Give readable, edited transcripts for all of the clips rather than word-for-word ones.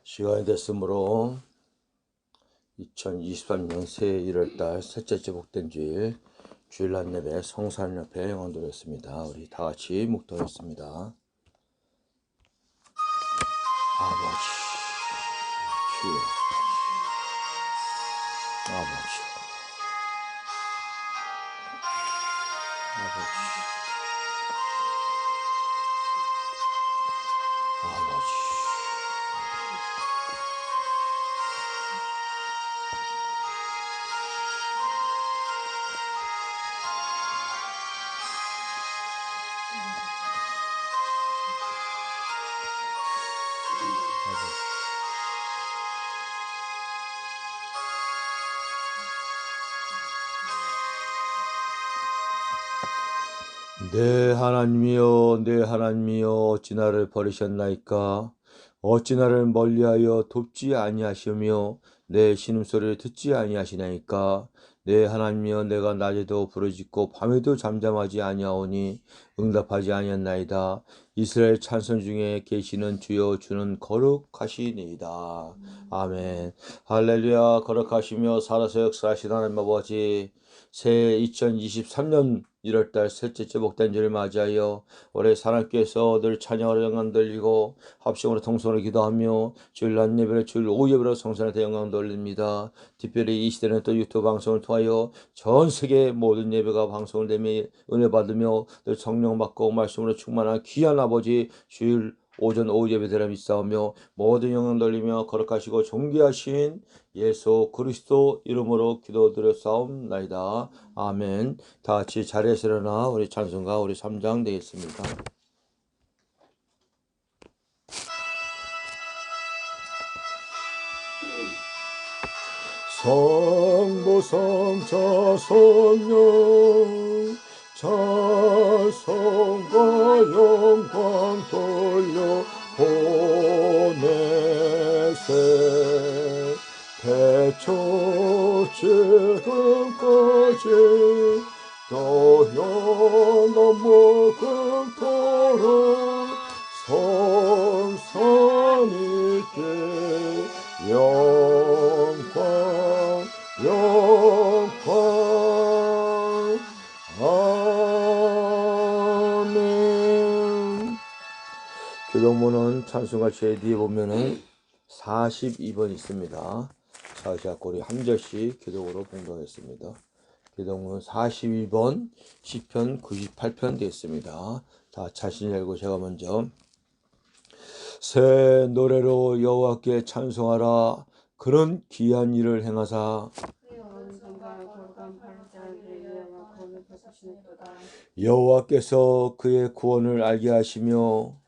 시간이 됐으므로 2023년 새해 1월달 셋째째 복된 주일 주일날 예배 성산 옆에 영원도였습니다. 우리 다 같이 묵도했습니다. 아버지 주여, 아버지 아버지 아버지 내 하나님이여, 내 하나님이여, 어찌 나를 버리셨나이까? 어찌 나를 멀리하여 돕지 아니하시며 내 신음소리를 듣지 아니하시나이까? 내 하나님이여, 내가 낮에도 부르짖고 밤에도 잠잠하지 아니하오니 응답하지 아니하나이다. 이스라엘 찬송 중에 계시는 주여, 주는 거룩하시니이다. 아멘. 할렐루야. 거룩하시며 살아서 역사하시는 하나님 아버지, 새해 2023년 1월달 셋째째 복된 주를 맞이하여 올해 하나님께서 늘 찬양으로 영광 돌리고 합심으로 통성으로 기도하며 주일 낮 예배를 주일 오후 예배로 성산에 영광 돌립니다. 특별히 이 시대는 또 유튜브 방송을 통하여 전 세계 모든 예배가 방송을 되며 은혜 받으며 늘 성령 받고 말씀으로 충만한 귀한 아버지 주일 오전 오후 예배드려 믿사오며 모든 영광 돌리며 거룩하시고 존귀하신 예수 그리스도 이름으로 기도드렸사옵나이다. 아멘. 다 같이 자리에서 일어나 우리 찬송가 우리 3장 되겠습니다. 성부 성자 성령 찬송과 영광 돌려 보내세. 태초 지금까지 또 영원한 그토록 성삼위께 영광 아멘. 교동문은 찬송가 제일 뒤에 보면은 42번 있습니다. 자, 우리 한 절씩 기독으로 봉독하겠습니다. 기독문 42번 시편 98편 되겠습니다. 다 자신 열고 제가 먼저 새 노래로 여호와께 찬송하라. 그런 귀한 일을 행하사 여호와께서 그의 구원을 알게 하시며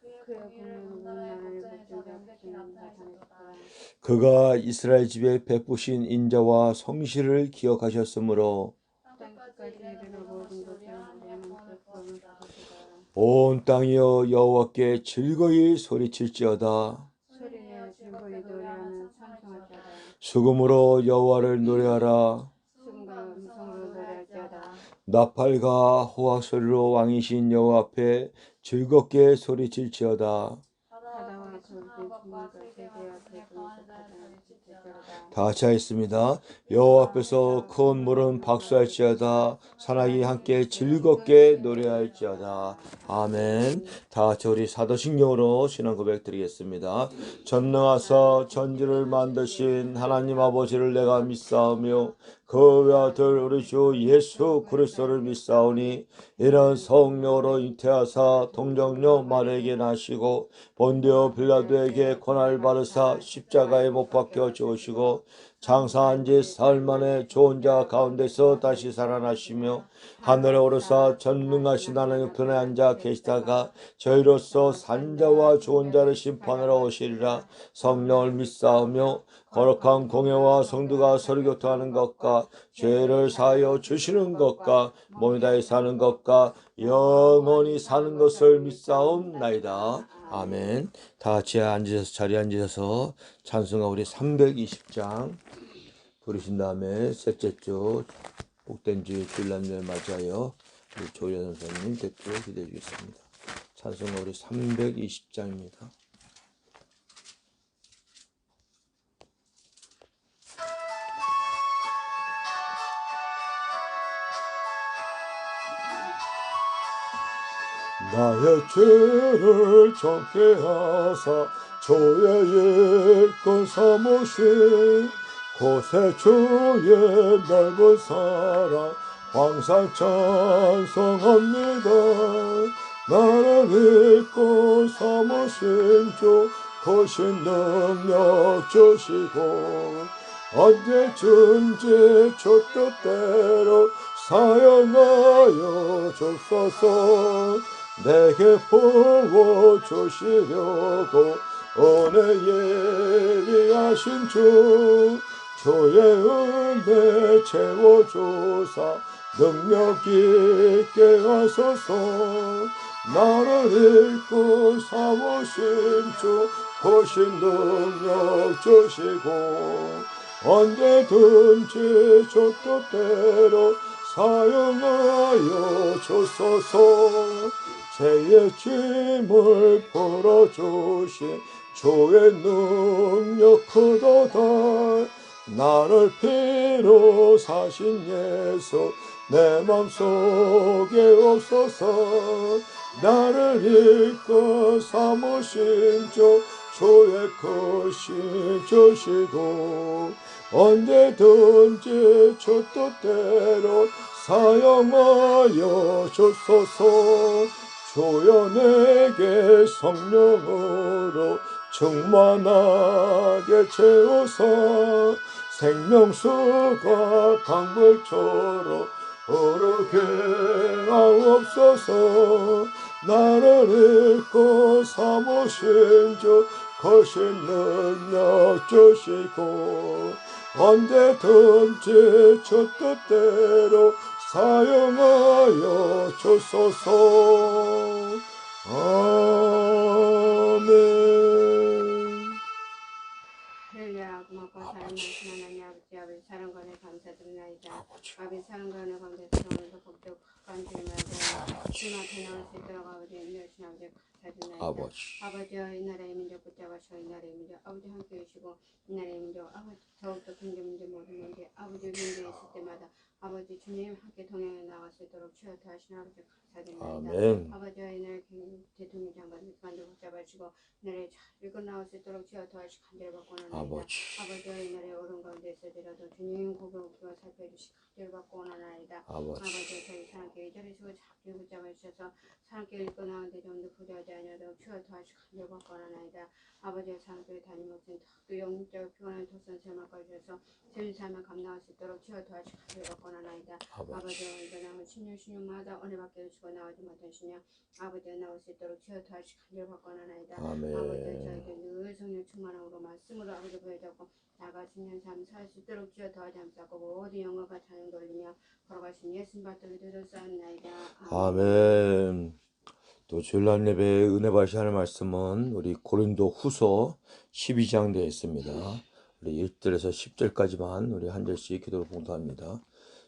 그가 이스라엘 집에 베푸신 인자와 성실을 기억하셨으므로 온 땅이여 여호와께 즐거이 소리칠지어다. 수금으로 여호와를 노래하라. 나팔과 호학소리로 왕이신 여호와 앞에 즐겁게 소리칠지어다. 다 같이 하겠습니다. 여호와 앞에서 큰 물은 박수할지어다. 산악이 함께 즐겁게 노래할지어다. 아멘. 다 같이 우리 사도신경으로 신앙 고백 드리겠습니다. 전능하사 전지를 만드신 하나님 아버지를 내가 믿사오며 그 외아들 우리 주 예수 그리스도를 믿사오니 이는 성령으로 잉태하사 동정녀 마리아에게 나시고 본디오 빌라도에게 고난을 받으사 십자가에 못 박혀 죽으시고 장사한 지 사흘 만에 좋은 자 가운데서 다시 살아나시며 하늘에 오르사 전능하신 하나님 편에 앉아 계시다가 저희로서 산자와 좋은 자를 심판하러 오시리라. 성령을 믿사오며 거룩한 공예와 성도가 서로 교통하는 것과 죄를 사하여 주시는 것과 몸이 다해 사는 것과 영원히 사는 것을 믿사옵나이다. 아멘. 다 같이 앉으셔서 자리에 앉으셔서 찬송가 우리 320장 부르신 다음에 셋째 주 복된 주일 주일날 맞아요. 우리 조연 선생님 대표 기도해 주겠습니다. 찬송가 우리 320장입니다. 나의 죄를 정케 하사 주의 일꾼 삼으신 곳에 주의 넓은 사랑 항상 찬송합니다. 나를 일꾼 삼으신 주 크신 능력 주시고 언제든지 주 뜻대로 사용하여 주소서. 내게 부어주시려고 은혜 예비하신 주 주의 은혜 채워주사 능력 있게 하소서. 나를 일꾼 삼으신 주 크신 능력 주시고 언제든지 주 뜻대로 사용하여 주소서. 죄의 짐을 풀어주신 주의 능력 크도다. 나를 피로 사신 예수 내 맘속에 없소서. 나를 이끌 삼으신 주 주의 크신 주시고 언제든지 주 뜻대로 사용하여 주소서. 주여 내게 성령으로 충만하게 채워서 생명수가 강물처럼 흐르게 하옵소서. 나를 이끌 삼으신 주 크신 능력 주시고 언제든지 주 뜻대로 사용하여 주소서. 아멘. 할렐루야. 고맙고 사랑 많으신 하나님 아버지, 아버지 사랑관에 감사드리나이다. 아버지 사랑관에 감사드리나 오늘도 복되고 가까운 주님에게 주님 앞에 나올 수 있도록 아버지 인도하신 아버지 감사드리나이다. 아버지여 이 나라의 민족 붙잡아서 이 나라의 민족 아버지 함께 해주시고 이 나라의 민족 아버지 더욱더 경제 문제 모든 문제 아버지 문제 있을 때마다 아버지 주님 함께 동행해 나갈 수 있도록 주여 도와주신 아버지 감사드립니다. 아버지와 이날 대통령 장관님 만져 붙잡아주시고 이날에 잘 읽어 나올 수 있도록 주여 도와주시 간절히 받고 원하나이다. 아버지와 이날에 어른 가운데 있어더라도 주님 고백과 살펴주시 간절히 받고 원하나이다. 아버지와 저희 사랑께 이전해주고 잘 붙잡아주셔서 사랑께 읽고 나오는데 좀더 부조하지 아니하도록 주여 도와주시 간절히 받고 원하나이다. 아버지와 사랑께 다니면서 또 영적 피곤한 독선 삶을 걸주셔서 세운 삶을 감당할 수 있도록 주여 도와주시 간절히 받고 원하나이다. 아버지와 일어나면 신령마다 은혜 받게 해주시고 나오지 못한 신령 아버지가 나올 수 있도록 주여 도와주시 간절히 받고 원하나이다. 아버지와 저희들 늘 성령 충만함으로 말씀으로 아버지 보여주고 나가 신령 삶 살 수 있도록 주여 도와지 않사고 모든 영광과 찬양 돌리며 걸어가신 예수님 받들이 드렸사옵나이다. 아멘. 또 주일날 예배에 은혜 받으시는 말씀은 우리 고린도 후서 12장 되어 있습니다. 우리 1절에서 10절까지만 우리 한 절씩 기도로 봉독합니다.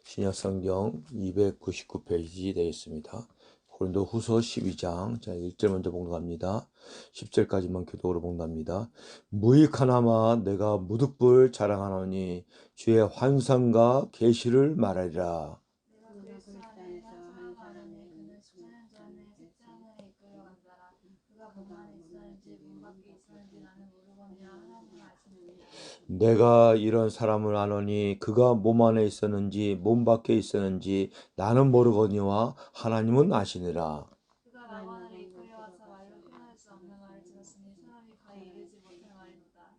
신약성경 299페이지 되어 있습니다. 고린도 후서 12장 자 1절 먼저 봉독합니다. 10절까지만 기도로 봉독합니다. 무익하나마 내가 무득불 자랑하노니 주의 환상과 계시를 말하리라. 내가 이런 사람을 아노니 그가 몸 안에 있었는지 몸 밖에 있었는지 나는 모르거니와 하나님은 아시니라. 그가 나만을 이끌려와서 말로 표현할 수 없는 말을 들었으니 사람이 가히 이르지 못할 말이로다.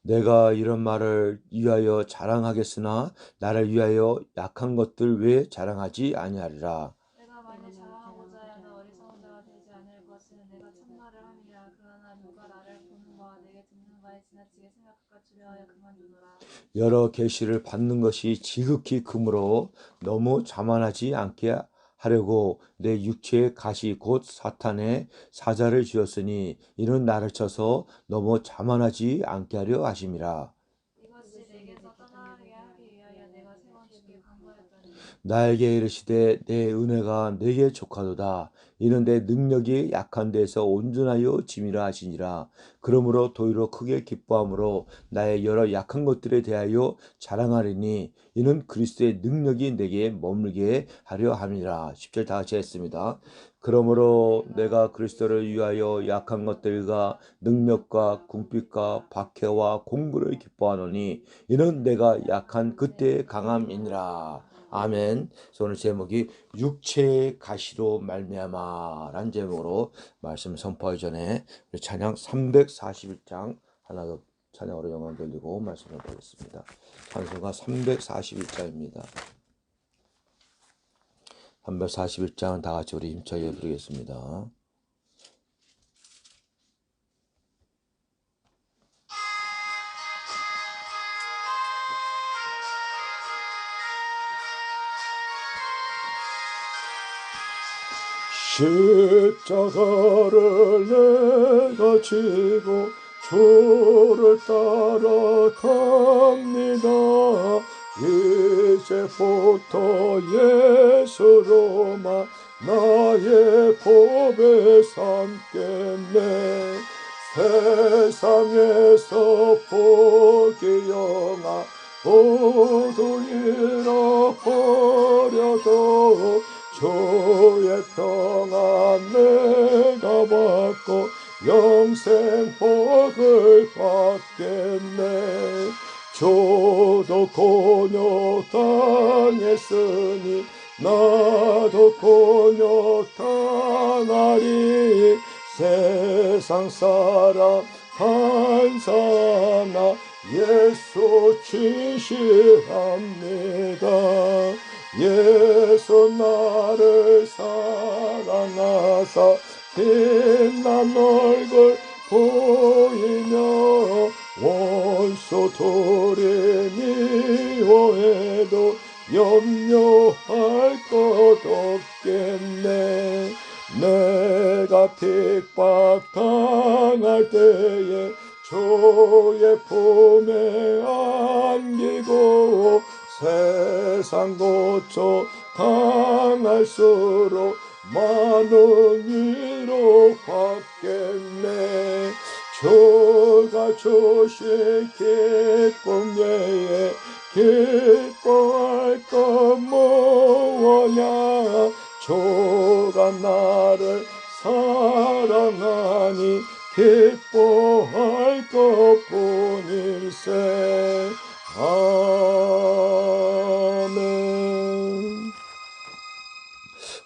내가 이런 말을 위하여 자랑하겠으나 나를 위하여 약한 것들 왜 자랑하지 아니하리라. 내가 만일 자랑하고자 하여도 어리석은 자가 되지 않을 것은 내가 참말을 함이라. 그러나 누가 나를 보는 바와 내게 듣는 바에 지나치게 생각할까 두려워하여 그만두노라. 여러 계시를 받는 것이 지극히 금으로 너무 자만하지 않게 하려고 내 육체의 가시 곧 사탄의 사자를 지었으니 이는 나를 쳐서 너무 자만하지 않게 하려 하심이라. 이것이 내게서 떠나게 하기 위하여 내가 세워 주께 간구하였더니 나에게 이르시되 내 은혜가 내게 족하도다. 이는 내 능력이 약한 데서 온전하여 짐이라 하시니라. 그러므로 도리어 크게 기뻐함으로 나의 여러 약한 것들에 대하여 자랑하리니 이는 그리스도의 능력이 내게 머물게 하려 함이라. 10절 다 같이 했습니다. 그러므로 내가 그리스도를 위하여 약한 것들과 능력과 궁핍과 박해와 공부를 기뻐하노니 이는 내가 약한 그때의 강함이니라. 아멘. 그래서 오늘 제목이 육체의 가시로 말미암아라는 제목으로 말씀 선포하기 전에 우리 찬양 341장 하나 더 찬양으로 영광 돌리고 말씀을 보겠습니다. 찬송가 341장입니다. 341장 다 같이 우리 힘차게 부르겠습니다. 십자가를 내가 지고 주를 따라갑니다. 이제부터 예수로만 나의 법에 삼겠네. 세상에서 포기 영화 모두 잃어버려도 주의 평안 내가 받고 영생 복을 받겠네. 저도 고뇨 당했으니 나도 고뇨 당하리. 세상 사람 한사나 예수 진실합니다. 예수 나를 사랑하사 빛난 얼굴 보이며 원수 둘이 미워해도 염려할 것 없겠네. 내가 핍박당할 때에 주의 품에 안기고 세상 고초 당할수록 많은 위로 받겠네. 주가 주신 기쁨 외에 기뻐할 것 뭐냐. 주가 나를 사랑하니 기뻐할 것뿐일세. 아멘.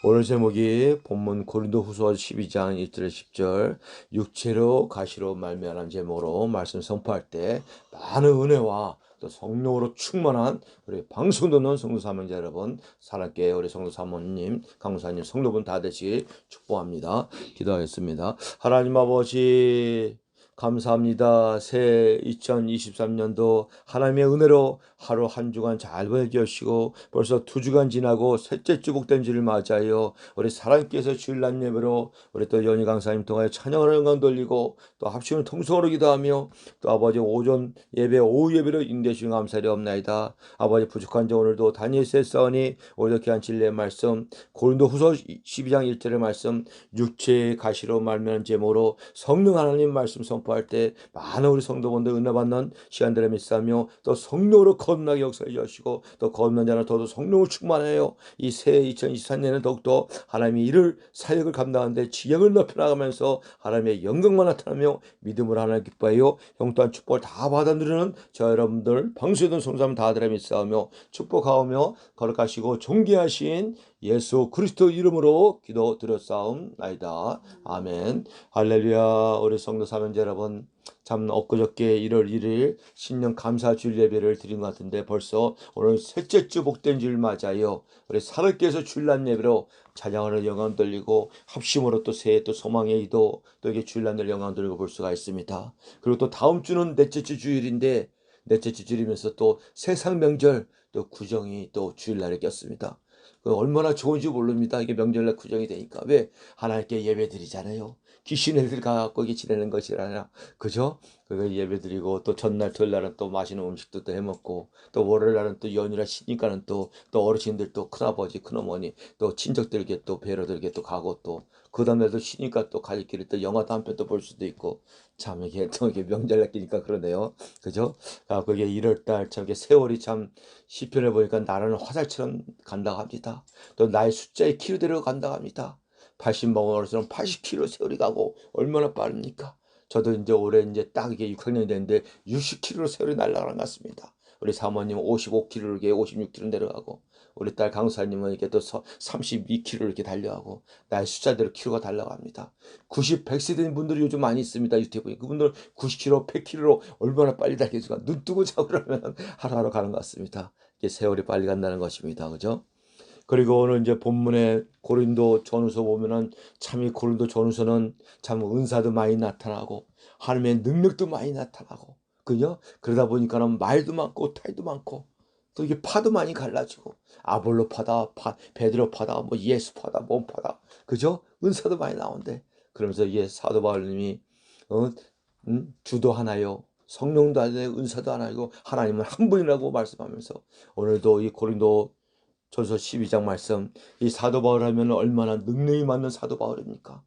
오늘 제목이 본문 고린도후서 12장 1절 10절 육체로 가시로 말미암은 제목으로 말씀 선포할 때 많은 은혜와 또 성령으로 충만한 우리 방송 듣는 성도 사명자 여러분, 사랑께 우리 성도 사모님, 강사님, 성도분 다 되시길 축복합니다. 기도하겠습니다. 하나님 아버지 감사합니다. 새 2023년도 하나님의 은혜로 하루 한 주간 잘 보내게 하시고 벌써 2주간 지나고 셋째 주 복된 주를 맞아요. 우리 사랑께서 주일날 예배로 우리 또 연희 강사님 통하여 찬양을 영광 돌리고 또 합심을 통성으로 기도하며 또 아버지 오전 예배 오후 예배로 인도해주신 감사리 없나이다. 아버지 부족한 자 오늘도 다니엘서에 싸우니 오늘도 귀한 진리의 말씀 고린도후서 12장 1절의 말씀 육체의 가시로 말미암은 제목으로 성령 하나님 말씀 선포할 때 많은 우리 성도분들 은혜 받는 시간들을 믿사며 또 성령으로 거듭나게 역사해 주시고 또 거듭난 자는 더더 성령을 충만해요. 이 새 2023년에는 더욱더 하나님이 이를 사역을 감당하는데 지경을 높여나가면서 하나님의 영광만 나타나며 믿음으로 하나님 기뻐해요. 형 또한 축복을 다 받아 누리는 저 여러분들 방수에든 성삼 다 들어 믿사오며 축복하오며 거룩하시고 존귀하신 예수 그리스도 이름으로 기도 드렸사옵나이다. 아멘. 할렐루야. 우리 성도 사명자 여러분, 참 엊그저께 1월 1일 신년 감사 주일 예배를 드린 것 같은데 벌써 오늘 셋째 주 복된 주일 맞아요. 우리 사르께서 주일날 예배로 찬양하는 영광 돌리고 합심으로 또 새해 또 소망의 이도 또 이게 주일날 영광 돌리고 볼 수가 있습니다. 그리고 또 다음 주는 넷째 주 주일인데 넷째 주 주일이면서 또 세상 명절 또 구정이 또 주일날에 꼈습니다. 얼마나 좋은지 모릅니다. 이게 명절날 구정이 되니까. 왜? 하나님께 예배 드리잖아요. 귀신 애들 가갖고 이게 지내는 것이라, 그죠? 그거 예배드리고 또 전날 토요일 날은 또 맛있는 음식도 또 해먹고 또 월요일 날은 또 연휴라 쉬니까는 또 어르신들 또 큰아버지 큰어머니 또 친척들께 또 뵈러들게 또 가고 또 그 다음날도 쉬니까 또 가족끼리 또 영화도 한 편 또 볼 수도 있고 참 이게 또 이게 명절 날끼니까 그러네요. 그죠? 아, 그게 1월달 참 이게 세월이 참 시편에 보니까 나라는 화살처럼 간다고 합니다. 또 나의 숫자의 키로대로 간다고 합니다. 80먹은 어르신은 80km 세월이 가고 얼마나 빠릅니까? 저도 이제 올해 이제 딱 이게 6학년이 됐는데 60km 세월이 날아가는 것 같습니다. 우리 사모님은 55km 이렇게 56km 내려가고 우리 딸 강사님은 이렇게 또 32km 이렇게 달려가고 나의 숫자대로 키로가 달려갑니다. 90, 100세 된 분들이 요즘 많이 있습니다. 유튜브에. 그분들 90km, 100km로 얼마나 빨리 달리는가 눈 뜨고 자고 그러면 하루하루 가는 것 같습니다. 이게 세월이 빨리 간다는 것입니다. 그죠? 그리고 오늘 이제 본문에 고린도 전후서 보면은 참 이 고린도 전후서는 참 은사도 많이 나타나고 하나님의 능력도 많이 나타나고 그죠? 그러다 보니까는 말도 많고 탈도 많고 또 이게 파도 많이 갈라지고 아볼로 파다, 베드로 파다, 뭐 예수 파다, 몸 파다, 그죠? 은사도 많이 나온대. 그러면서 이게 사도 바울님이 어, 주도 하나요, 성령도 하나요, 은사도 하나이고 하나님은 한 분이라고 말씀하면서 오늘도 이 고린도 전서 12장 말씀, 이 사도 바울 하면 얼마나 능력이 많은 사도 바울입니까?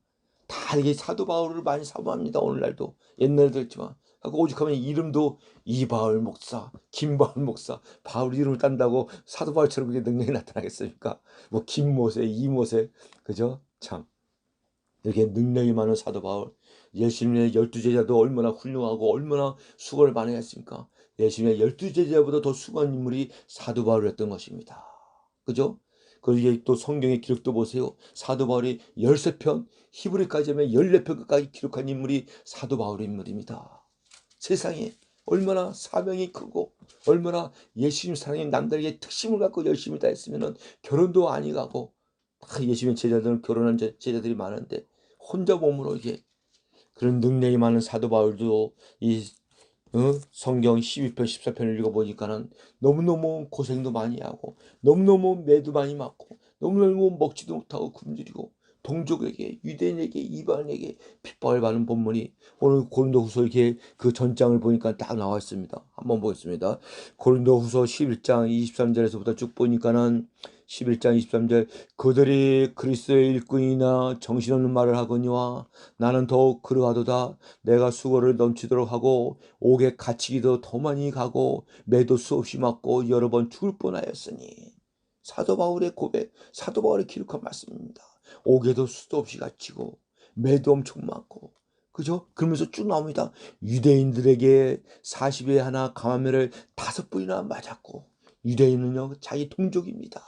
다 이게 사도 바울을 많이 사모합니다. 오늘날도 옛날도 했지만 하고 오죽하면 이름도 이바울 목사, 김바울 목사, 바울 이름을 딴다고 사도 바울처럼 그게 능력이 나타나겠습니까? 뭐 김모세, 이모세, 그죠? 참 이렇게 능력이 많은 사도 바울, 예수님의 12제자도 얼마나 훌륭하고 얼마나 수고를 많이 했습니까? 예수님의 12제자보다 더 수고한 인물이 사도 바울이었던 것입니다. 그죠? 그리고 또 성경의 기록도 보세요. 사도 바울이 13편, 히브리까지 하면 14편까지 기록한 인물이 사도 바울의 인물입니다. 세상에 얼마나 사명이 크고 얼마나 예수님 사랑의 남들에게 특심을 갖고 열심히 다 했으면 결혼도 아니 가고 예수님의 제자들은 결혼한 제자들이 많은데 혼자 몸으로 이게 그런 능력이 많은 사도 바울도 이 성경 12편 14편을 읽어보니까는 너무너무 고생도 많이 하고 너무너무 매도 많이 맞고 너무너무 먹지도 못하고 굶주리고 동족에게 유대인에게 이방인에게 핍박을 받는 본문이 오늘 고린도후서 이렇게 그 전장을 보니까 딱 나와 있습니다. 한번 보겠습니다. 고린도후서 11장 23절에서부터 쭉 보니까는 11장 23절 그들이 그리스도의 일꾼이나 정신없는 말을 하거니와 나는 더욱 그러하도다. 내가 수고를 넘치도록 하고 옥에 갇히기도 더 많이 가고 매도 수없이 맞고 여러 번 죽을 뻔하였으니 사도 바울의 고백, 사도 바울의 기록한 말씀입니다. 옥에도 수도 없이 갇히고 매도 엄청 맞고 그죠? 그러면서 쭉 나옵니다. 유대인들에게 40에 하나 감화매를 5번이나 맞았고 유대인은요 자기 동족입니다.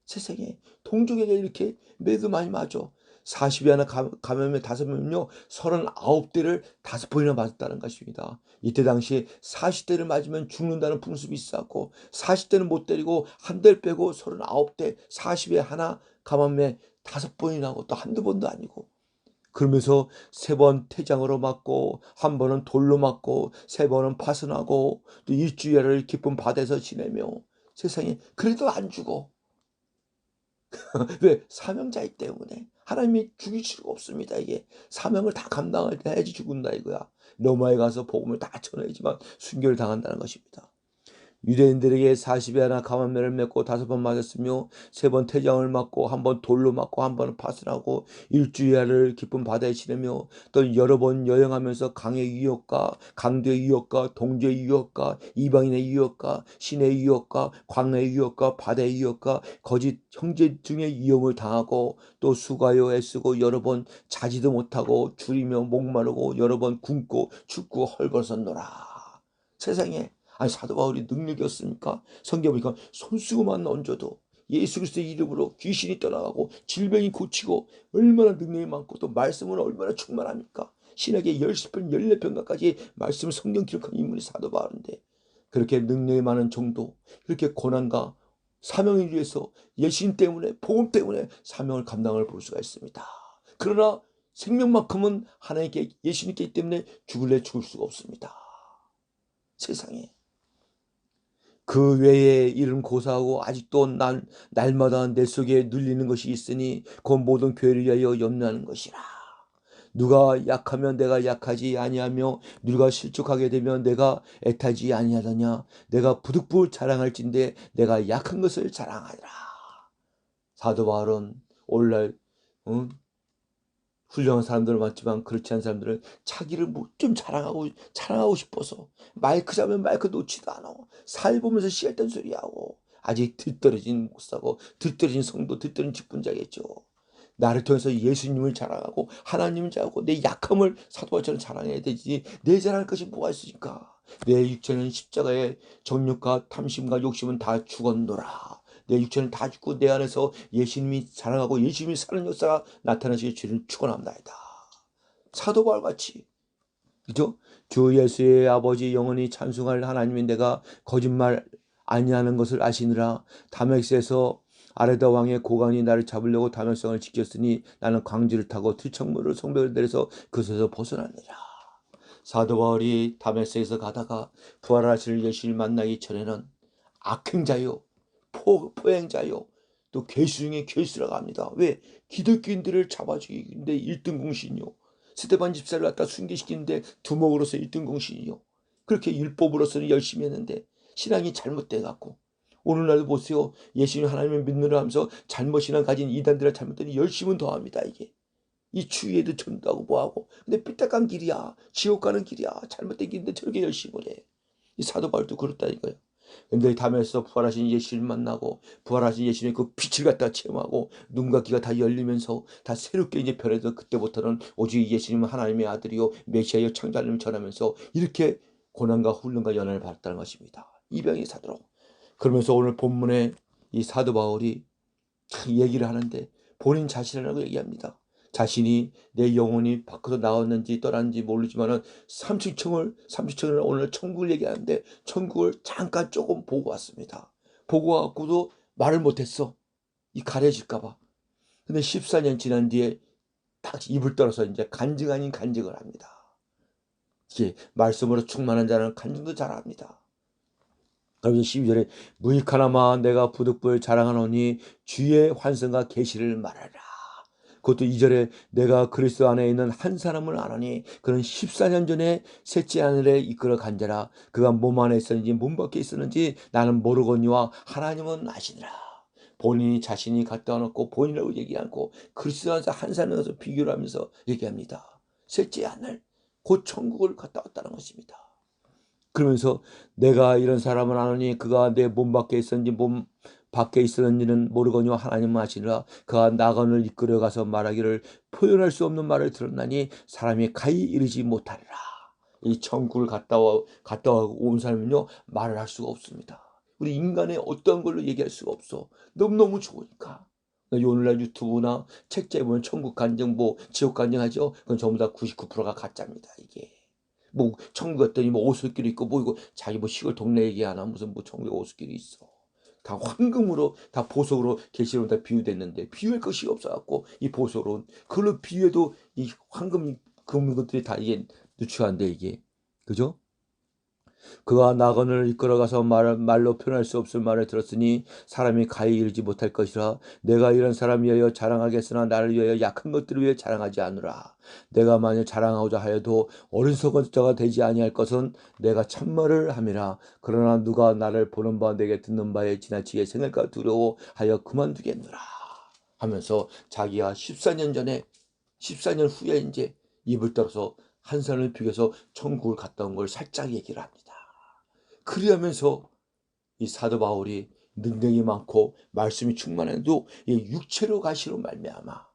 세상에 동족에게 이렇게 매도 많이 맞아. 40에 하나 감염에 5명은요 39대를 5번이나 맞았다는 것입니다. 이때 당시 40대를 맞으면 죽는다는 풍습이 있었고 40대는 못 때리고 한 대 빼고 39대 40에 하나 감염에 5번이나 하고 또 한두 번도 아니고 그러면서 3번 태장으로 맞고 한 번은 돌로 맞고 3번은 파선하고 또 일주일을 깊은 바다에서 지내며 세상에 그래도 안 죽어. 왜? 사명자이기 때문에 하나님이 죽일 수가 없습니다. 이게 사명을 다 감당할 때 해야지 죽는다 이거야. 로마에 가서 복음을 다 전해야지만 순교를 당한다는 것입니다. 유대인들에게 40에 하나 감화매를 맺고 5번 맞았으며 3번 태장을 맞고 한 번 돌로 맞고 한 번은 파선하고 일주일을 깊은 바다에 지내며 또 여러 번 여행하면서 강의 유혹과 강도의 유혹과 동지의 유혹과 이방인의 유혹과 신의 유혹과 광야의 유혹과 바다의 유혹과 거짓 형제 중의 위험을 당하고 또 수고하여 애쓰고 여러 번 자지도 못하고 줄이며 목마르고 여러 번 굶고 춥고 헐벗었노라. 세상에 아니 사도 바울이 능력이었습니까? 성경 보니까 손수건만 얹어도 예수 그리스도의 이름으로 귀신이 떠나가고 질병이 고치고 얼마나 능력이 많고 또 말씀은 얼마나 충만합니까? 신에게 10편 14편까지 말씀 성경 기록한 인물이 사도 바울인데 그렇게 능력이 많은 정도 이렇게 고난과 사명을 위해서 예수님 때문에 복음 때문에 사명을 감당을 볼 수가 있습니다. 그러나 생명만큼은 하나님께 예수님께 있기 때문에 죽을래 죽을 수가 없습니다. 세상에 그 외에 이른 고사하고 아직도 날마다 내 속에 눌리는 것이 있으니 그 모든 교회를 위하여 염려하는 것이라. 누가 약하면 내가 약하지 아니하며 누가 실족하게 되면 내가 애타지 아니하더냐. 내가 부득불 자랑할진대 내가 약한 것을 자랑하리라. 사도 바울은 오늘날 훌륭한 사람들은 많지만 그렇지 않은 사람들은 자기를 좀 자랑하고 싶어서 마이크 잡으면 마이크 놓지도 않아. 살 보면서 씨알던 소리하고 아직 뒤떨어진 목사고 뒤떨어진 성도 뒤떨어진 직분자겠죠. 나를 통해서 예수님을 자랑하고 하나님을 자랑하고 내 약함을 사도바울처럼 자랑해야 되지. 내 자랑할 것이 뭐가 있으니까. 내 육체는 십자가의 정욕과 탐심과 욕심은 다 죽었노라. 내 육체는 다 죽고 내 안에서 예수님이 자랑하고 예수님이 사는 역사가 나타나시기 주를 축원합니다. 사도 바울같이 그죠? 주 예수의 아버지 영원히 찬송할 하나님인 내가 거짓말 아니하는 것을 아시느라. 다메섹에서 아레다 왕의 고관이 나를 잡으려고 다메섹성을 지켰으니 나는 광지를 타고 들창문으로 성벽을 내려서 그것에서 벗어났느라. 사도 바울이 다메섹에서 가다가 부활하실 예수를 만나기 전에는 악행자요, 포행자요, 또 괴수 중에 괴수라고 합니다. 왜? 기독교인들을 잡아 죽이는데 1등 공신이요. 스데반 집사를 갖다 순교시키는데 두목으로서 1등 공신이요. 그렇게 율법으로서는 열심히 했는데 신앙이 잘못돼갖고 오늘날도 보세요. 예수님 하나님을 믿느라 하면서 잘못 신앙 가진 이단들을 잘못되니 열심은 더합니다. 이게 이 추위에도 전도하고 뭐하고. 근데 삐딱한 길이야. 지옥 가는 길이야. 잘못된 길인데 저렇게 열심을 해. 이 사도 바울도 그렇다니까요. 근데 담에서 부활하신 예수를 만나고 부활하신 예수님의 그 빛을 갖다 체험하고 눈과 귀가 다 열리면서 다 새롭게 이제 변해서 그때부터는 오직 예수님은 하나님의 아들이요 메시아요 창조하님을 전하면서 이렇게 고난과 훈련과 연한을 받았다는 것입니다. 이병희 사도로. 그러면서 오늘 본문에 이 사도 바울이 얘기를 하는데 본인 자신이라고 얘기합니다. 자신이 내 영혼이 밖으로 나왔는지 떠났는지 모르지만은 30층을 오늘 천국을 얘기하는데 천국을 잠깐 조금 보고 왔습니다. 보고 왔고도 말을 못했어. 이 가려질까봐. 근데 14년 지난 뒤에 딱 입을 떨어서 이제 간증 아닌 간증을 합니다. 이게 말씀으로 충만한 자는 간증도 잘합니다. 그러면서 12절에 무익하나마 내가 부득불 자랑하노니 주의 환성과 계시를 말하라. 그것도 2절에 내가 그리스도 안에 있는 한 사람을 아노니 그는 14년 전에 셋째 하늘에 이끌어 간 자라. 그가 몸 안에 있었는지 몸 밖에 있었는지 나는 모르거니와 하나님은 아시니라. 본인이 자신이 갖다 놓고 본인이라고 얘기 않고 그리스도 안에서 한 사람에서 비교를 하면서 얘기합니다. 셋째 하늘 곧 천국을 갔다 왔다는 것입니다. 그러면서 내가 이런 사람을 아노니 그가 내 몸 밖에 있었는지 몸 밖에 있었는지는 모르거니와 하나님은 아시니라. 그가 나간을 이끌어가서 말하기를 표현할 수 없는 말을 들었나니 사람이 가히 이르지 못하리라. 이 천국을 갔다 온 사람은요 말을 할 수가 없습니다. 우리 인간의 어떠한 걸로 얘기할 수가 없어. 너무너무 좋으니까. 오늘날 유튜브나 책자에 보면 천국 간증 뭐 지옥 간증하죠. 그건 전부 다 99%가 가짜입니다. 이게. 뭐 천국 갔더니 뭐 오솔길이 있고 뭐 이거 자기 뭐 시골 동네 얘기하나 무슨 뭐 천국에 오솔길이 있어. 다 황금으로 다 보석으로 계시로 다 비유됐는데 비유할 것이 없어갖고 이 보석으로 그걸로 비유해도 이 황금 금은 것들이 다 이게 누추한데 이게 그죠? 그가 나그네를 이끌어가서 말로 표현할 수 없을 말을 들었으니 사람이 가히 이르지 못할 것이라. 내가 이런 사람 위하여 자랑하겠으나 나를 위하여 약한 것들을 위해 자랑하지 않으라. 내가 만일 자랑하고자 하여도 어리석은 자가 되지 아니할 것은 내가 참말을 함이라. 그러나 누가 나를 보는 바 내게 듣는 바에 지나치게 생각과 두려워하여 그만두겠노라 하면서 자기가 14년 후에 이제 입을 떨어서 한 사람을 비교해서 천국을 갔다 온 걸 살짝 얘기를 합니다. 그러면서 이 사도 바울이 능력이 많고 말씀이 충만해도 육체로 가시로 말미암아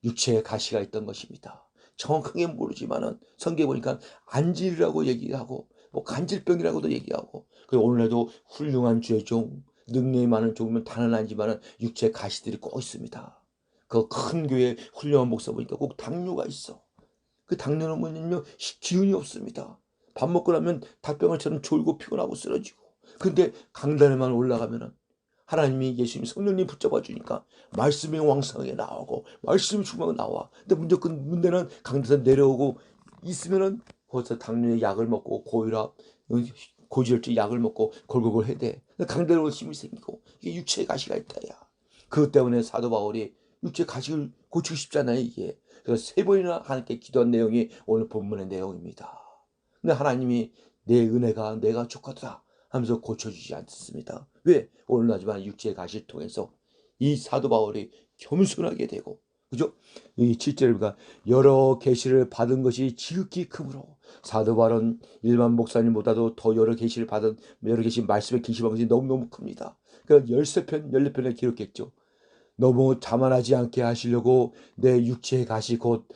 육체에 가시가 있던 것입니다. 정확하게 모르지만은 성경에 보니까 안질이라고 얘기하고 뭐 간질병이라고도 얘기하고 오늘날도 훌륭한 주의 종 능력이 많은 종이면 다는 아니지만은 육체에 가시들이 꼭 있습니다. 그 큰 교회 훌륭한 목사 보니까 꼭 당뇨가 있어. 그 당뇨는 뭐냐면 기운이 없습니다. 밥 먹고 나면 닭병을처럼 졸고 피곤하고 쓰러지고. 근데 강단에만 올라가면은 하나님이 예수님 성령님 붙잡아 주니까 말씀이 왕성하게 나오고 말씀이 충만하게 나와. 근데 문제는 강단에서 내려오고 있으면은 거기서 당뇨의 약을 먹고 고혈압, 고지혈증 약을 먹고 골골골 해대. 강단에 올 힘이 생기고 이게 육체의 가시가 있다야. 그것 때문에 사도 바울이 육체 가식을 고치고 싶잖아요, 이게. 그래서 3번이나 하나님께 기도한 내용이 오늘 본문의 내용입니다. 근데 하나님이 내 은혜가 내가 족하다 하면서 고쳐주지 않습니다. 왜? 오늘 하지만 육체의 가시를 통해서 이 사도 바울이 겸손하게 되고, 그죠? 이 7절입니다. 여러 계시를 받은 것이 지극히 크므로, 사도 바울은 일반 목사님보다도 더 여러 계시를 받은, 여러 계시 말씀에 계시한 것이 너무너무 큽니다. 그러니까 13편, 14편을 기록했죠. 너무 자만하지 않게 하시려고 내 육체의 가시 곧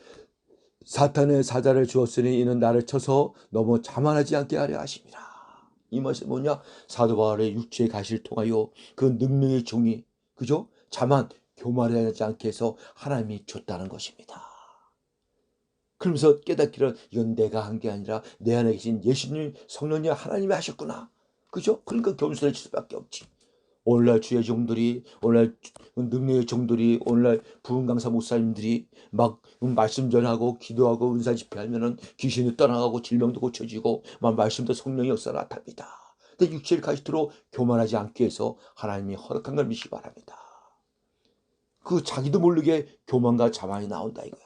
사탄의 사자를 주었으니 이는 나를 쳐서 너무 자만하지 않게 하려 하십니다. 이 말씀 뭐냐? 사도 바울의 육체의 가시를 통하여 그 능력의 종이, 그죠? 자만 교만하지 않게 해서 하나님이 줬다는 것입니다. 그러면서 깨닫기를 이건 내가 한 게 아니라 내 안에 계신 예수님 성령님 하나님이 하셨구나. 그죠? 그러니까 겸손해질 수밖에 없지. 오늘날 주의 종들이, 오늘날 능력의 종들이, 오늘날 부흥 강사 목사님들이 막 말씀 전하고 기도하고 은사 집회하면은 귀신이 떠나가고 질병도 고쳐지고 막 말씀도 성령의 역사가 나타납니다. 근데 육체를 가시도록 교만하지 않게 해서 하나님이 허락한 걸 믿기 바랍니다. 그 자기도 모르게 교만과 자만이 나온다 이거야.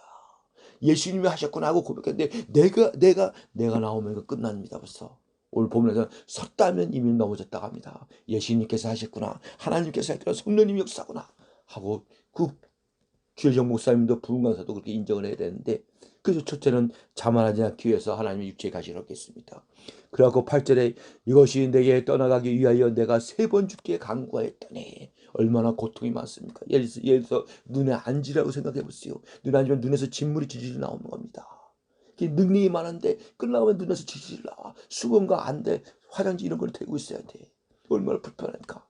예수님이 하셨구나 하고 고백했는데 내가 나오면 이거 끝납니다 벌써. 오늘 보면서 섰다면 이미 넘어졌다고 합니다. 예수님께서 하셨구나, 하나님께서 하셨구나, 성령님 역사구나 하고 그 주일정 목사님도 부흥 강사도 그렇게 인정을 해야 되는데, 그래서 첫째는 자만하지 않기 위해서 하나님의 육체에 가시를 얻겠습니다. 그래갖고 8절에 이것이 내게 떠나가기 위하여 내가 3번 죽게 간구하였더니, 얼마나 고통이 많습니까? 예를 들어서 눈에 안지라고 생각해 보세요. 눈에 안지면 눈에서 진물이 지지리 나오는 겁니다. 능력이 많은데 끝나가면 눈에서 지지를 나와. 수건과 안대, 화장지 이런 걸 대고 있어야 돼. 얼마나 불편할까.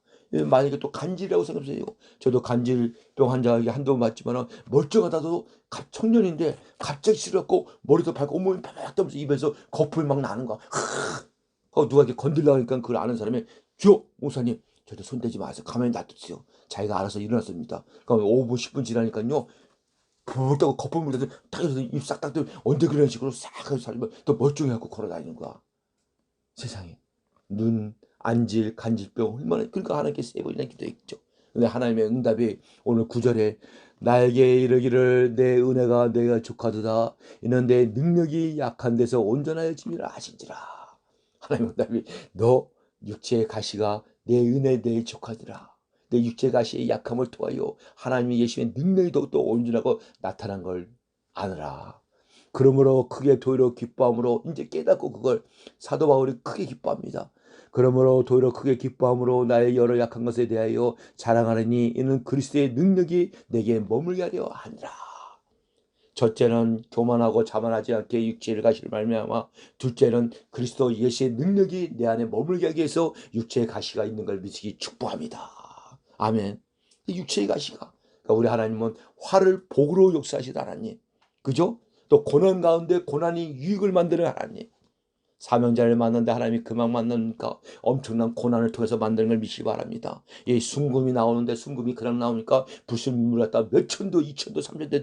만약에 또 간질이라고 생각해보세요. 저도 간질병 환자에게 한두 번 맞지만 멀쩡하다도 청년인데 갑자기 싫었고 머리도 밟고 온몸이 팍팍 떠면서 입에서 거품이 막 나는 거야. 누가 이렇게 건들려고 하니까 그걸 아는 사람이 주여 목사님 저도 손대지 마세요. 가만히 놔두세요. 자기가 알아서 일어났습니다. 그러니까 5분 10분 지나니까요. 불다고 거품 물려서 딱 해서 입 싹 닦더니 언제 그런 식으로 싹 해서 살면 또 멀쩡해갖고 걸어다니는 거야. 세상에. 눈, 안질, 간질병 얼마나, 그러니까 하나님께 3번이나 기도했죠. 근데 하나님의 응답이 오늘 9절에 나에게 이르기를 내 은혜가 내가 족하도다 이는 내 능력이 약한 데서 온전하여 짐이라 하신지라. 하나님의 응답이 너 육체의 가시가 내 은혜 내에 족하더라. 내 육체 가시의 약함을 통하여 하나님이 예수의 능력이 더욱더 온전하고 나타난 걸 아느라. 그러므로 크게 도리어 기뻐함으로 이제 깨닫고 그걸 사도 바울이 크게 기뻐합니다. 그러므로 도리어 크게 기뻐함으로 나의 여러 약한 것에 대하여 자랑하느니 이는 그리스도의 능력이 내게 머물게 하려 하니라. 첫째는 교만하고 자만하지 않게 육체를 가시를 말미암아, 둘째는 그리스도 예수의 능력이 내 안에 머물게 하기 위해서 육체의 가시가 있는 걸 믿으시기 축복합니다. 아멘. 육체의 가시가, 그러니까 우리 하나님은 화를 복으로 역사하시다 하나님, 그죠? 또 고난 가운데 고난이 유익을 만드는 하나님, 사명자를 만났는데 하나님이 그만 만나니까 엄청난 고난을 통해서 만드는 걸 믿시기 바랍니다. 이 순금이 나오는데 순금이 그냥 나오니까 불순물 갖다 몇 천도, 2천도, 3천도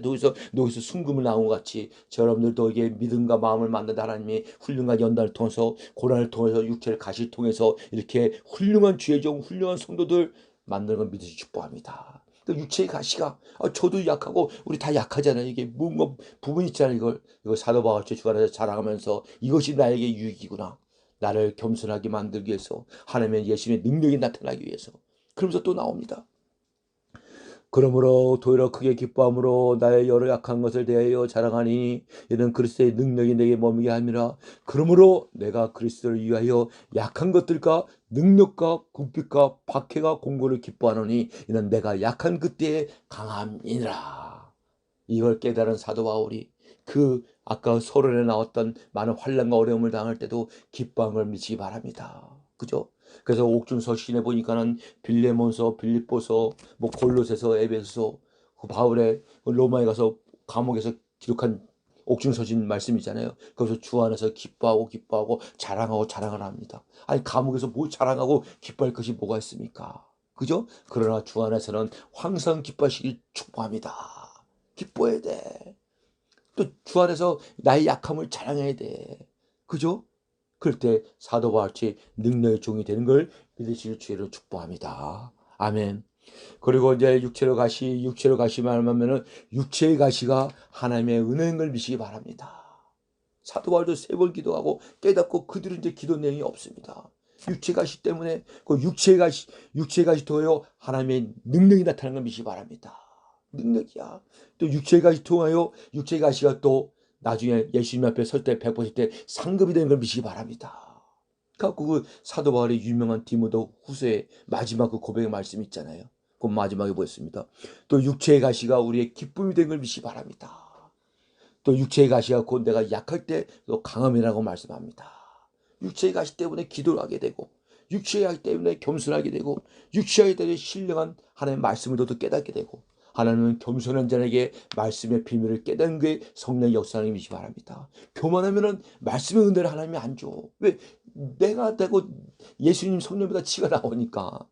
녹여서 순금을 나온 것 같이 여러분들도 이게 믿음과 마음을 만드는 하나님이 훌륭한 연단을 통해서 고난을 통해서 육체를 가시 통해서 이렇게 훌륭한 주의 종, 훌륭한 성도들 만드는 걸 믿으시 축복합니다. 육체의 가시가 저도 약하고 우리 다 약하잖아요. 이게 뭔가 부분 있잖아요. 이거 사도 바울 주 안에서 자랑하면서 이것이 나에게 유익이구나. 나를 겸손하게 만들기 위해서, 하나님의 예수님의 능력이 나타나기 위해서. 그러면서 또 나옵니다. 그러므로 도리어 크게 기뻐함으로 나의 여러 약한 것을 대하여 자랑하니 이는 그리스도의 능력이 내게 머물게 함이라. 그러므로 내가 그리스도를 위하여 약한 것들과 능력과 궁핍과 박해가 공고를 기뻐하노니 이는 내가 약한 그때의 강함이니라. 이걸 깨달은 사도 바울이 그 아까 서론에 나왔던 많은 환난과 어려움을 당할 때도 기뻐함을 미치기 바랍니다. 그죠? 그래서 옥중 서신에 보니까는 빌레몬서, 빌립보서, 뭐 골로새서, 에베소서, 그 바울의 로마에 가서 감옥에서 기록한 옥중 서신 말씀이잖아요. 거기서 주 안에서 기뻐하고 자랑을 합니다. 아니 감옥에서 뭘 자랑하고 기뻐할 것이 뭐가 있습니까? 그죠? 그러나 주 안에서는 항상 기뻐하시길 축복합니다. 기뻐해야 돼. 또 주 안에서 나의 약함을 자랑해야 돼. 그죠? 그럴 때 사도 바울같이 능력의 종이 되는 걸 믿으실 주의로 축복합니다. 아멘. 그리고 이제 육체로 가시만 하면은 육체의 가시가 하나님의 은혜인 걸 믿시기 바랍니다. 사도 바울도 3번 기도하고 깨닫고 그들은 이제 기도 내용이 없습니다. 육체 가시 때문에 그 육체 가시 통하여 하나님의 능력이 나타나는 걸 믿시기 바랍니다. 능력이야. 또 육체 가시 통하여 육체 가시가 또 나중에 예수님 앞에 설 때 100% 상급이 되는 걸 믿시기 바랍니다. 그 사도 바울의 유명한 디모데 후서의 마지막 그 고백의 말씀 있잖아요. 그 마지막에 보였습니다. 또 육체의 가시가 우리의 기쁨이 되는 걸 믿시기 바랍니다. 또 육체의 가시가 곧 내가 약할 때 또 강함이라고 말씀합니다. 육체의 가시 때문에 기도를 하게 되고 육체의 가시 때문에 겸손하게 되고 육체의 가시 때문에 신령한 하나님의 말씀을 더 깨닫게 되고 하나님은 겸손한 자에게 말씀의 비밀을 깨닫는 게 성령의 역사를 믿시 바랍니다. 교만하면은 말씀의 은혜를 하나님이 안 줘. 왜? 내가 되고 예수님 성령보다 치가 나오니까.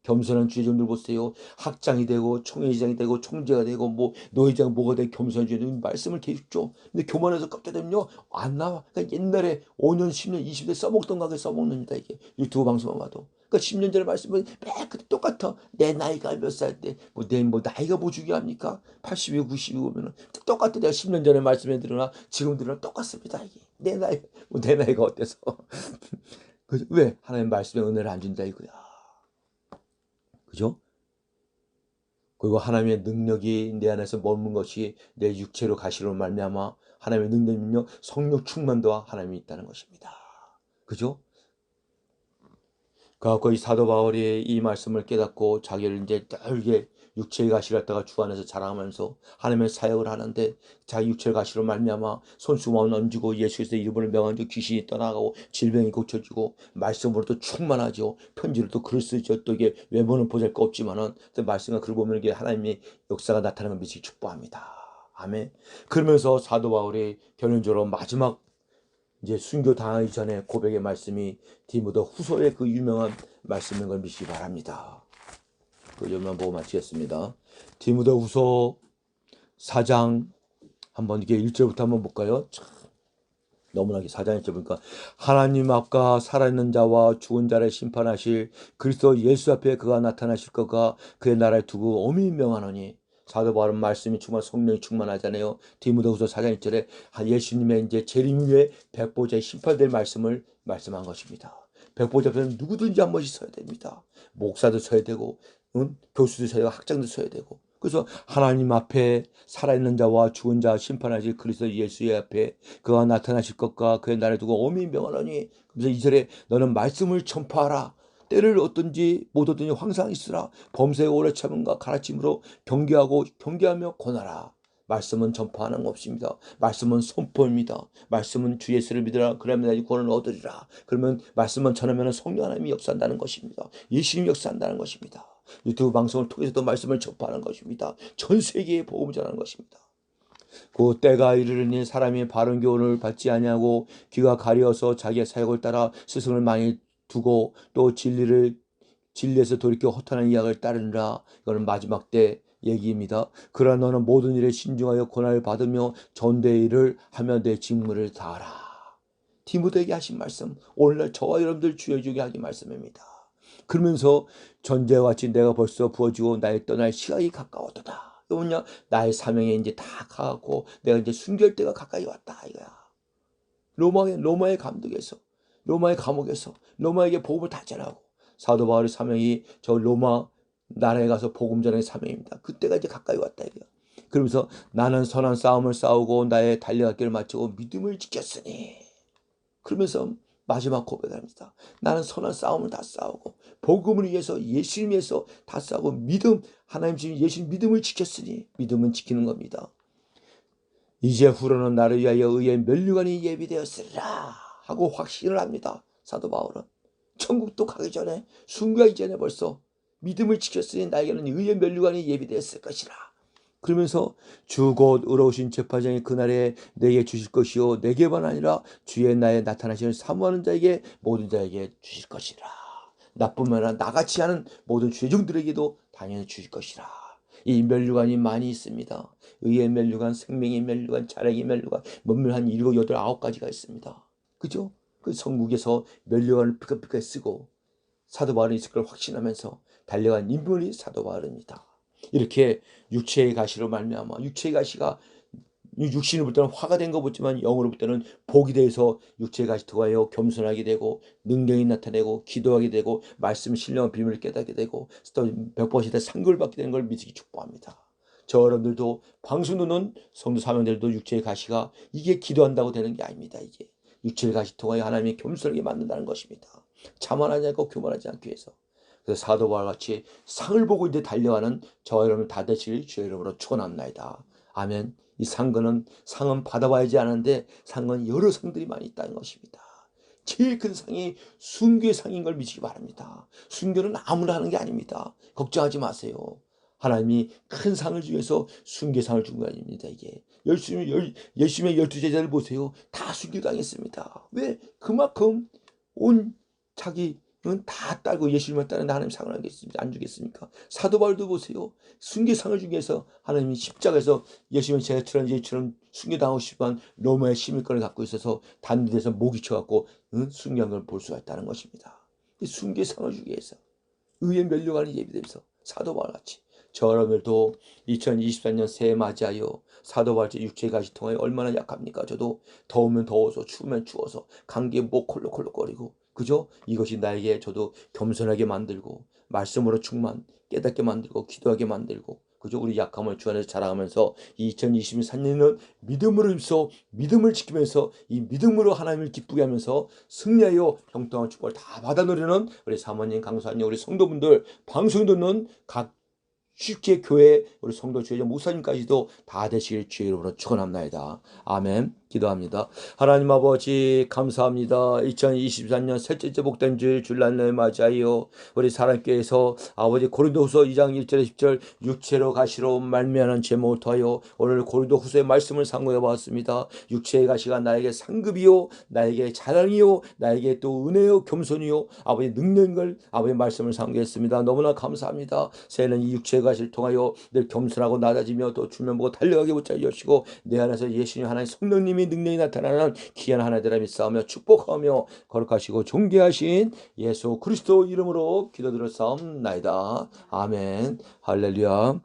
겸손한 주의종들 보세요. 학장이 되고 총회장이 되고 총재가 되고 뭐 노회장 뭐가 되고 겸손한 주의종 말씀을 계속 줘. 근데 교만해서 깜짝 되면요 안 나와. 그러니까 옛날에 5년 10년 20년 써먹던 가게 써먹는다 이게 유튜브 방송만 봐도. 그러니까 10년 전에 말씀은 매 그때 똑같아. 내 나이가 몇 살 때 뭐 내 뭐 나이가 뭐 중요합니까? 80이고 90이고 오면은 똑같아. 내가 10년 전에 말씀해 드러나 지금 들으나 똑같습니다 이게. 내 나이 뭐 내 나이가 어때서? 왜 하나님 말씀의 은혜를 안 준다 이거야. 그죠? 그리고 하나님의 능력이 내 안에서 머문 것이 내 육체로 가시로 말미암아 하나님의 능력은요 성령 충만도와 하나님이 있다는 것입니다. 그죠? 그래서 이 사도 바울이 이 말씀을 깨닫고 자기를 이제 떨게 육체의 가시를 갖다가 주 안에서 자랑하면서 하나님의 사역을 하는데 자기 육체의 가시로 말미암아 손수건을 얹고 예수께서 이름을 명한 즉 귀신이 떠나가고 질병이 고쳐지고 말씀으로 또 충만하죠. 편지로 또 글을 쓰죠. 또 이게 외모는 보잘것 없지만은 말씀과 글을 보면 이게 하나님의 역사가 나타나는 걸 미치게 축복합니다. 아멘. 그러면서 사도 바울이 결론적으로 마지막 이제 순교 당하기 전에 고백의 말씀이 디모데 후서의 그 유명한 말씀인 걸 믿시기 바랍니다. 그 점만 보고 마치겠습니다. 디모데 후서 4장 한번 이게 1절부터 한번 볼까요? 참, 너무나 4장 1절 보니까 하나님 앞과 살아있는 자와 죽은 자를 심판하실 그리스도 예수 앞에 그가 나타나실 것과 그의 나라에 두고 엄히 명하노니 사도 바울은 말씀이 충만 성령이 충만하잖아요. 디모데후서 4장 1절에 예수님의 이제 재림 후에 백보자의 심판될 말씀을 말씀한 것입니다. 백보자 앞에는 누구든지 한 번씩 서야 됩니다. 목사도 서야 되고 교수도 서야 되고 학장도 서야 되고 그래서 하나님 앞에 살아있는 자와 죽은 자 심판하실 그리스도 예수의 앞에 그가 나타나실 것과 그의 나라에 두고 엄히 명하노니 그래서 2절에 너는 말씀을 전파하라. 때를 얻든지 못 얻든지 항상 있으라. 범죄가 오래 참음과 가르침으로 경계하며 권하라. 말씀은 전파하는 것입니다. 말씀은 선포입니다. 말씀은 주 예수를 믿으라. 그러면 나의 구원을 얻으리라. 그러면 말씀만 전하면 성령 하나님이 역사한다는 것입니다. 예수님이 역사한다는 것입니다. 유튜브 방송을 통해서도 말씀을 전파하는 것입니다. 전 세계에 복음을 전하는 것입니다. 그 때가 이르르니 사람이 바른 교훈을 받지 아니하고 귀가 가려서 자기의 사역을 따라 스승을 많이 두고 또 진리에서 돌이켜 허탄한 이야기를 따르느라. 이거는 마지막 때 얘기입니다. 그러나 너는 모든 일에 신중하여 고난을 받으며 전대의 일을 하며 내 직무를 다하라. 디모데에게 하신 말씀 오늘날 저와 여러분들 주여주게 하신 말씀입니다. 그러면서 전제와 같이 내가 벌써 부어지고 나의 떠날 시간이 가까웠다. 뭐냐 나의 사명에 이제 다 가고 내가 이제 순교할 때가 가까이 왔다 이거야. 로마의 감독에서 로마의 감옥에서 로마에게 복음을 다 전하고 사도 바울의 사명이 저 로마 나라에 가서 복음 전하는 사명입니다. 그때가 이제 가까이 왔다 이거야. 그러면서 나는 선한 싸움을 싸우고 나의 달려갈 길을 마치고 믿음을 지켰으니 그러면서 마지막 고백합니다. 나는 선한 싸움을 다 싸우고 복음을 위해서 예수님 위해서 다 싸우고 믿음 하나님 주신 예수님 믿음을 지켰으니 믿음은 지키는 겁니다. 이제 후로는 나를 위하여 의의 면류관이 예비되었으리라 하고 확신을 합니다. 사도 바울은 천국도 가기 전에 순교하기 전에 벌써 믿음을 지켰으니 나에게는 의의 면류관이 예비되었을 것이라. 그러면서 주 곧 의로우신 재판장이 그날에 내게 주실 것이요 내게만 아니라 주의 나에 나타나시는 사모하는 자에게 모든 자에게 주실 것이라. 나뿐만 아니라 나같이 하는 모든 죄종들에게도 당연히 주실 것이라. 이 면류관이 많이 있습니다. 의의 면류관, 생명의 면류관, 자랑의 면류관, 한 7, 8, 9가지가 있습니다. 그죠? 그 성국에서 면류관을 피카피카 쓰고 사도 바울이 있을 걸 확신하면서 달려간 인물이 사도 바울입니다. 이렇게 육체의 가시로 말미암아 육체의 가시가 육신을 볼 때는 화가 된 거 보지만 영으로 볼 때는 복이 돼서 육체의 가시 통하여 겸손하게 되고 능력이 나타내고 기도하게 되고 말씀 신령한 비밀을 깨닫게 되고 또 100%의 상급을 받게 되는 걸 믿으기 축복합니다. 저 여러분들도 방송 듣는 성도 사명들도 육체의 가시가 이게 기도한다고 되는 게 아닙니다. 이게 육체의 가시 통하여 하나님이 겸손하게 만든다는 것입니다. 자만하지 않고 교만하지 않기 위해서. 그래서 사도 바울 같이 상을 보고 이제 달려가는 저 여러분 다 되시길 주의 이름으로 축원합니다. 아멘. 이 상은 받아봐야지 않은데 상은 여러 상들이 많이 있다는 것입니다. 제일 큰 상이 순교의 상인 걸 믿으시기 바랍니다. 순교는 아무나 하는 게 아닙니다. 걱정하지 마세요. 하나님이 큰 상을 주셔서 순교상을 준 거 아닙니다. 이게 예수님의 12제자를 보세요. 다 순교당했습니다. 왜? 그만큼 온 자기 다 딸고 예수님을 따르는데 하나님 상을 안 주겠습니까? 사도 바울도 보세요. 순교상을 주기 위해서 하나님이 십자가에서 예수님은 제처럼 순교당하고 싶은 로마의 시민권을 갖고 있어서 단두대에서 목이 쳐갖고 순교한 걸 볼 수가 있다는 것입니다. 이 순교상을 주기 위해서 의에 멸류관이 예비되면서 사도 바울같이 저 여러분들도 2024년 새해 맞이하여 사도 바울의 육체의 가시 통하여 얼마나 약합니까? 저도 더우면 더워서 추우면 추워서 감기에 목 콜록콜록거리고 그죠? 이것이 나에게 저도 겸손하게 만들고 말씀으로 충만 깨닫게 만들고 기도하게 만들고 그죠? 우리 약함을 주 안에서 자랑하면서 2023년은 믿음으로 힘써 믿음을 지키면서 이 믿음으로 하나님을 기쁘게 하면서 승리하여 형통한 축복을 다 받아 누리는 우리 사모님, 강사님, 우리 성도분들 방송 듣는 각 쉽게 교회 우리 성도 주의자 목사님까지도 다 되시길 주의 이름으로 축원합니다. 아멘. 기도합니다. 하나님 아버지 감사합니다. 2024년 셋째 복된 주일날 맞이하여 우리 사랑교회에서 아버지 고린도후서 2장 1절에 10절 육체로 가시로 말미암은 죄 못하여 오늘 고린도후서의 말씀을 상고해 보았습니다. 육체의 가시가 나에게 상급이요 나에게 자랑이요 나에게 또 은혜요 겸손이요 아버지 능력인 걸 아버지 말씀을 상고했습니다. 너무나 감사합니다. 새해는 이 육체의 가시를 통하여 늘 겸손하고 낮아지며 또 주면 보고 달려가게 못하게 하시고 내 안에서 예수님 하나님 성령님이 능력이 나타나는 귀한 하나님을 믿사오며 축복하며 거룩하시고 존귀하신 예수 그리스도 이름으로 기도드렸사옵나이다. 아멘. 할렐루야.